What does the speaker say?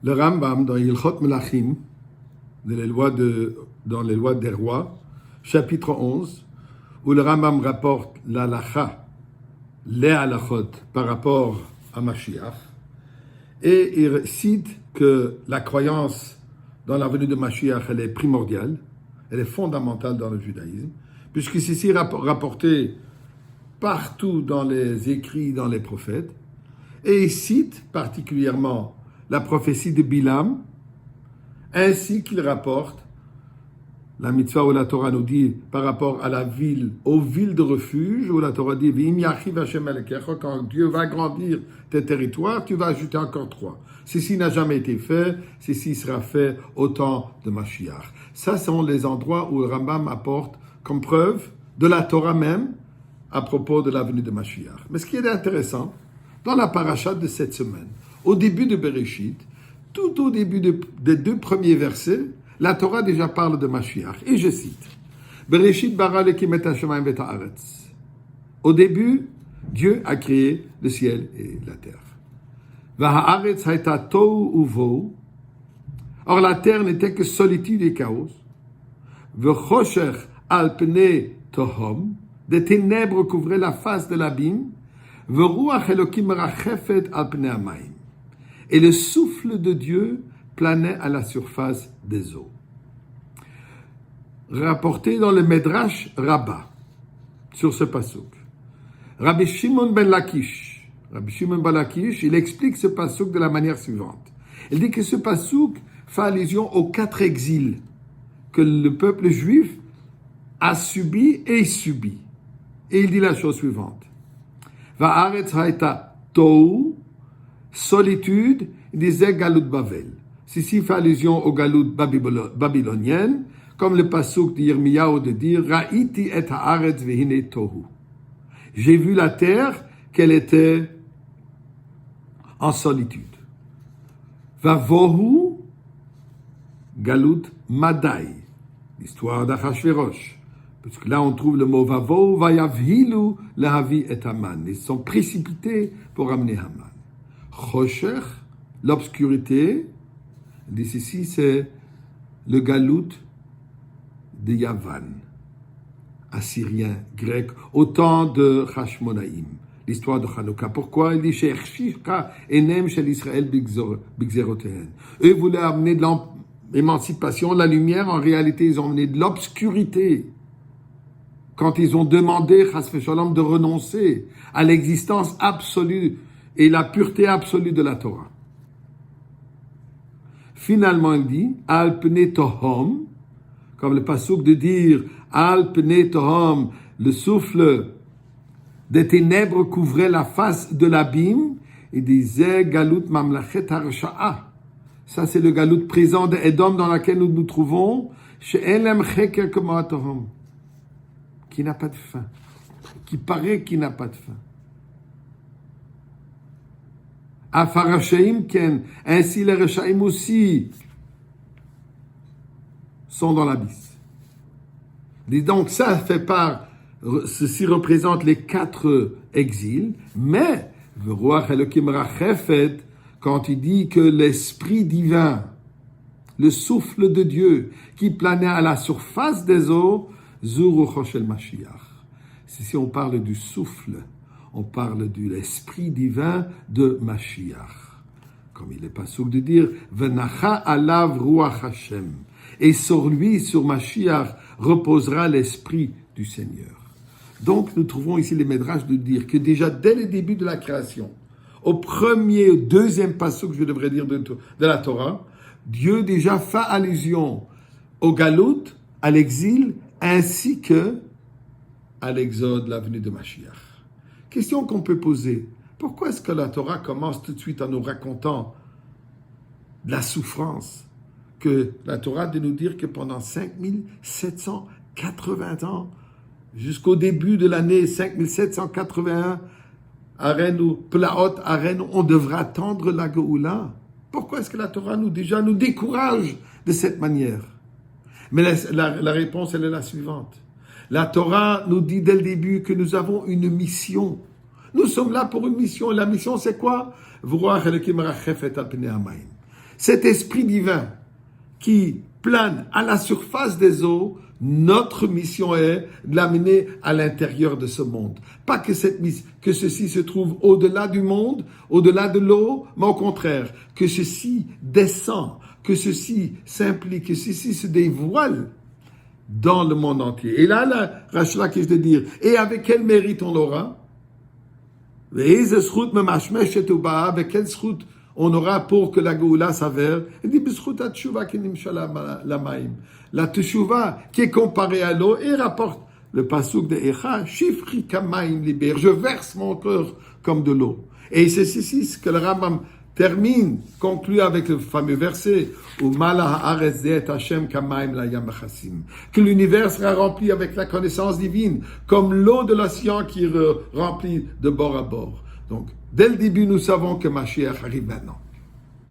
Le Rambam, dans Ilchot Melachim, dans les lois des rois, chapitre 11, où le Rambam rapporte l'alacha, les halachot par rapport à Mashiach, et il cite que la croyance dans la venue de Mashiach, elle est primordiale, elle est fondamentale dans le judaïsme, puisque c'est ici rapporté partout dans les écrits, dans les prophètes, et il cite particulièrement la prophétie de Bilam, ainsi qu'il rapporte la mitzvah où la Torah nous dit par rapport à la ville, aux villes de refuge, où la Torah dit V'im yachiv Hashem alekecha, quand Dieu va grandir tes territoires, tu vas ajouter encore 3. Ceci n'a jamais été fait, ceci sera fait au temps de Mashiach. Ça sont les endroits où le Rambam apporte comme preuve de la Torah même à propos de la venue de Mashiach. Mais ce qui est intéressant, dans la paracha de cette semaine, au début de Bereshit, tout au début des 2 premiers versets, la Torah déjà parle de Mashiach. Et je cite, Bereshit bara lekim et hashamayim vet haaretz. Au début, Dieu a créé le ciel et la terre. V'haaretz hayta tohu uvohu. Or la terre n'était que solitude et chaos. V'choshech al pnei tohom. Des ténèbres couvraient la face de l'abîme. V'ruach elokim rachefet al pnei hamayim. Et le souffle de Dieu planait à la surface des eaux. Rapporté dans le Medrash Rabbah, sur ce pasuk. Rabbi Shimon ben Lakish, il explique ce pasuk de la manière suivante. Il dit que ce pasuk fait allusion aux 4 exils que le peuple juif a subi et subit. Et il dit la chose suivante. Va'aretz haïta tohu, solitude, il disait Galut Bavel. Ceci fait allusion aux Galut babyloniennes, comme le pasuk d'Yirmiyahu de dire Ra'iti et haaretz vehine tohu. J'ai vu la terre qu'elle était en solitude. Vavohu Galut Madai, l'histoire d'Achashverosh. Parce que là on trouve le mot Vavohu Vayavhilu lehavi et Haman. Ils sont précipités pour amener Haman. Choshech, l'obscurité, ici c'est le galout de Yavan, assyrien, grec, au temps de Hashmonaïm, l'histoire de Hanouka. Pourquoi? Il dit She'echshika enem shel Israël bigzerotehen. Eux voulaient amener de l'émancipation, la lumière, en réalité ils ont amené de l'obscurité. Quand ils ont demandé, chas v'shalom, de renoncer à l'existence absolue et la pureté absolue de la Torah. Finalement, il dit, Al pnei tohom, comme le pasuk de dire, Al pnei tohom, le souffle des ténèbres couvrait la face de l'abîme, il disait, Galut mamlachet harsha'a. Ça, c'est le Galut présent d'Edom dans laquelle nous nous trouvons, she'elem cheker k'mo tohom, qui n'a pas de fin, qui paraît qu'il n'a pas de fin. Afarashaim ken, ainsi les Reshaim aussi sont dans l'abysse. Donc ça fait part, ceci représente les 4 exils, mais V'ruach Elokim rachefet, quand il dit que l'esprit divin, le souffle de Dieu qui planait à la surface des eaux, Zurucho shel Mashiach. Si on parle du souffle, on parle de l'esprit divin de Mashiach. Comme il est pas sourd de dire, Venacha alav ruach Hashem. Et sur lui, sur Mashiach, reposera l'esprit du Seigneur. Donc, nous trouvons ici les médrages de dire que déjà dès le début de la création, au premier, deuxième pasuk, je devrais dire, de la Torah, Dieu déjà fait allusion au galout, à l'exil, ainsi que à l'exode, la venue de Mashiach. Question qu'on peut poser, pourquoi est-ce que la Torah commence tout de suite en nous racontant de la souffrance? Que la Torah de nous dire que pendant 5780 ans, jusqu'au début de l'année 5781, Aren ou Plaot Aren, on devra attendre la Géoula. Pourquoi est-ce que la Torah nous décourage de cette manière? Mais la réponse, elle est la suivante. La Torah nous dit dès le début que nous avons une mission. Nous sommes là pour une mission. Et la mission, c'est quoi? cet esprit divin qui plane à la surface des eaux, notre mission est de l'amener à l'intérieur de ce monde. Pas que ceci se trouve au-delà du monde, au-delà de l'eau, mais au contraire, que ceci descend, que ceci s'implique, que ceci se dévoile dans le monde entier. Et là, la Rachla que je veux dire, et avec quel mérite on l'aura? Avec quelle route on aura pour que la Géoula s'avère? Il dit, la teshuva qui est comparée à l'eau et rapporte le pasuk de Echa, Shifri Kamaim Liber, je verse mon cœur comme de l'eau. Et c'est ici ce que le Rambam termine, conclut avec le fameux verset, que l'univers sera rempli avec la connaissance divine, comme l'eau de l'océan qui est remplie de bord à bord. Donc, dès le début, nous savons que Mashiach arrive maintenant.